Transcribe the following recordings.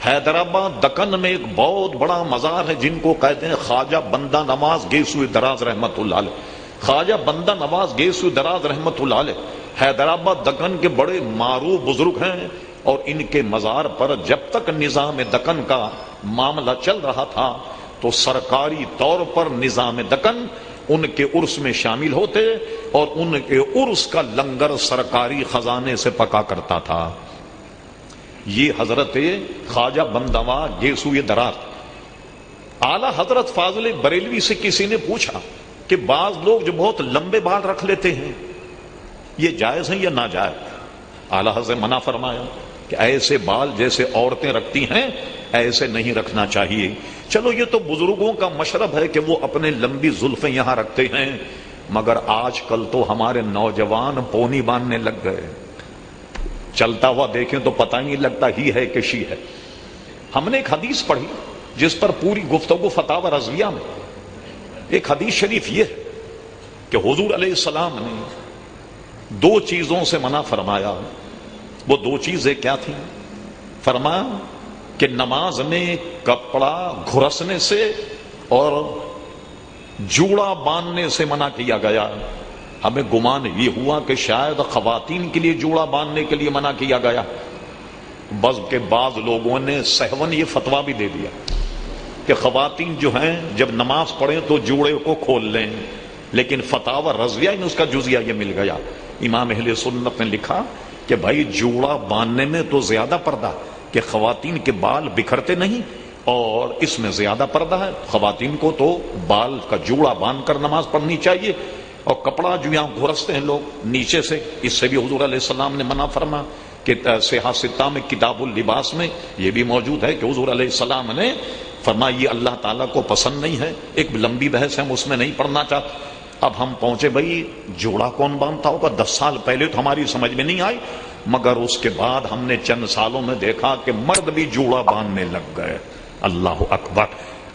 حیدرآباد دکن میں ایک بہت بڑا مزار ہے جن کو کہتے ہیں خواجہ بندہ نواز گیسوئی دراز رحمت اللہ علیہ. خواجہ بندہ نواز گیسوئی دراز رحمت اللہ علیہ حیدرآباد دکن کے بڑے معروف بزرگ ہیں، اور ان کے مزار پر جب تک نظام دکن کا معاملہ چل رہا تھا تو سرکاری طور پر نظام دکن ان کے عرس میں شامل ہوتے اور ان کے عرس کا لنگر سرکاری خزانے سے پکا کرتا تھا. یہ حضرت خواجہ بندوا گیسوئی دراز. اعلی حضرت فاضل بریلوی سے کسی نے پوچھا کہ بعض لوگ جو بہت لمبے بال رکھ لیتے ہیں یہ جائز ہیں یا ناجائز؟ اعلی حضرت منع فرمایا کہ ایسے بال جیسے عورتیں رکھتی ہیں ایسے نہیں رکھنا چاہیے. چلو یہ تو بزرگوں کا مشرب ہے کہ وہ اپنے لمبی زلفیں یہاں رکھتے ہیں، مگر آج کل تو ہمارے نوجوان پونی باندھنے لگ گئے. چلتا ہوا دیکھیں تو پتہ نہیں لگتا ہی ہے کہ شی ہے. ہم نے ایک حدیث پڑھی جس پر پوری گفتگو فتاوی رضویہ میں. ایک حدیث شریف یہ ہے کہ حضور علیہ السلام نے دو چیزوں سے منع فرمایا. وہ دو چیزیں کیا تھیں؟ فرمایا کہ نماز میں کپڑا گھرسنے سے اور جوڑا باندھنے سے منع کیا گیا. ہمیں گمان یہ ہوا کہ شاید خواتین کے لیے جوڑا باندھنے کے لیے منع کیا گیا، بس کے بعض لوگوں نے سہون یہ فتویٰ بھی دے دیا کہ خواتین جو ہیں جب نماز پڑھیں تو جوڑے کو کھول لیں، لیکن فتاوی رضویہ میں اس کا جزیہ یہ مل گیا. امام اہل سنت نے لکھا کہ بھائی جوڑا باندھنے میں تو زیادہ پردہ کہ خواتین کے بال بکھرتے نہیں، اور اس میں زیادہ پردہ ہے. خواتین کو تو بال کا جوڑا باندھ کر نماز پڑھنی چاہیے، اور کپڑا جو یہاں گھرستے ہیں لوگ نیچے سے، اس سے بھی حضور علیہ السلام نے منع فرما. کہ صحیح ستہ میں کتاب اللباس میں یہ بھی موجود ہے کہ حضور علیہ السلام نے فرمایا یہ اللہ تعالیٰ کو پسند نہیں ہے. ایک لمبی بحث ہے، ہم اس میں نہیں پڑھنا چاہتے. اب ہم پہنچے بھائی جوڑا کون باندھتا ہوگا. 10 سال پہلے تو ہماری سمجھ میں نہیں آئی، مگر اس کے بعد ہم نے چند سالوں میں دیکھا کہ مرد بھی جوڑا باندھنے لگ گئے. اللہ اکبر.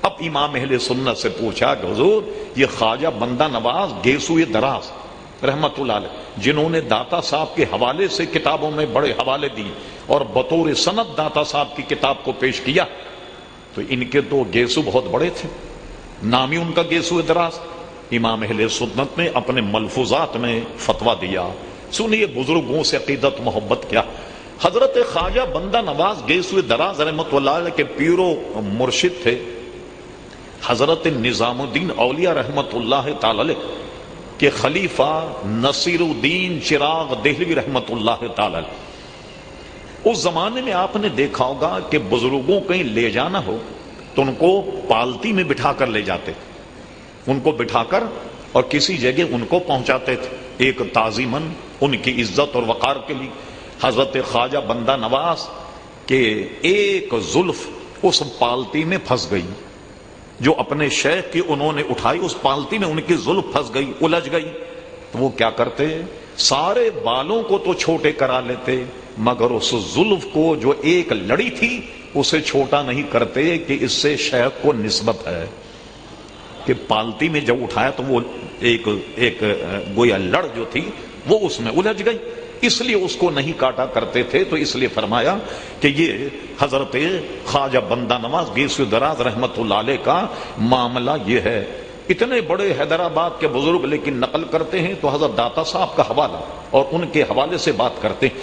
اب امام اہل سنت سے پوچھا کہ حضور یہ خواجہ بندہ نواز گیسوئی دراز رحمت اللہ علیہ جنہوں نے داتا صاحب کے حوالے سے کتابوں میں بڑے حوالے دی اور بطور سند داتا صاحب کی کتاب کو پیش کیا، تو ان کے تو گیسو بہت بڑے تھے، نام ہی ان کا گیسوئی دراز. امام اہل سنت نے اپنے ملفوظات میں فتویٰ دیا. سنیے بزرگوں سے عقیدت محبت کیا. حضرت خواجہ بندہ نواز گیسوئی دراز رحمت اللہ علیہ کے پیر و مرشد تھے حضرت نظام الدین اولیاء رحمت اللہ تعالی علیہ کے خلیفہ نصیر الدین چراغ دہلوی رحمت اللہ تعالی علیہ. اس زمانے میں آپ نے دیکھا ہوگا کہ بزرگوں کہیں لے جانا ہو تو ان کو پالتی میں بٹھا کر لے جاتے تھے، ان کو بٹھا کر اور کسی جگہ ان کو پہنچاتے تھے ایک تعظیماً ان کی عزت اور وقار کے لیے. حضرت خواجہ بندہ نواز کے ایک زلف اس پالتی میں پھنس گئی جو اپنے شیخ کی انہوں نے اٹھائی، اس پالتی میں ان کی زلف پھنس گئی، الجھ گئی. تو وہ کیا کرتے؟ سارے بالوں کو تو چھوٹے کرا لیتے، مگر اس زلف کو جو ایک لڑی تھی اسے چھوٹا نہیں کرتے کہ اس سے شیخ کو نسبت ہے. کہ پالتی میں جب اٹھایا تو وہ ایک گویا لڑ جو تھی وہ اس میں الجھ گئی، اس لیے اس کو نہیں کاٹا کرتے تھے. تو اس لیے فرمایا کہ یہ حضرت خواجہ بندہ نواز گیسوئی دراز رحمت اللہ علیہ کا معاملہ یہ ہے. اتنے بڑے حیدرآباد کے بزرگ لیکن نقل کرتے ہیں تو حضرت داتا صاحب کا حوالہ اور ان کے حوالے سے بات کرتے ہیں.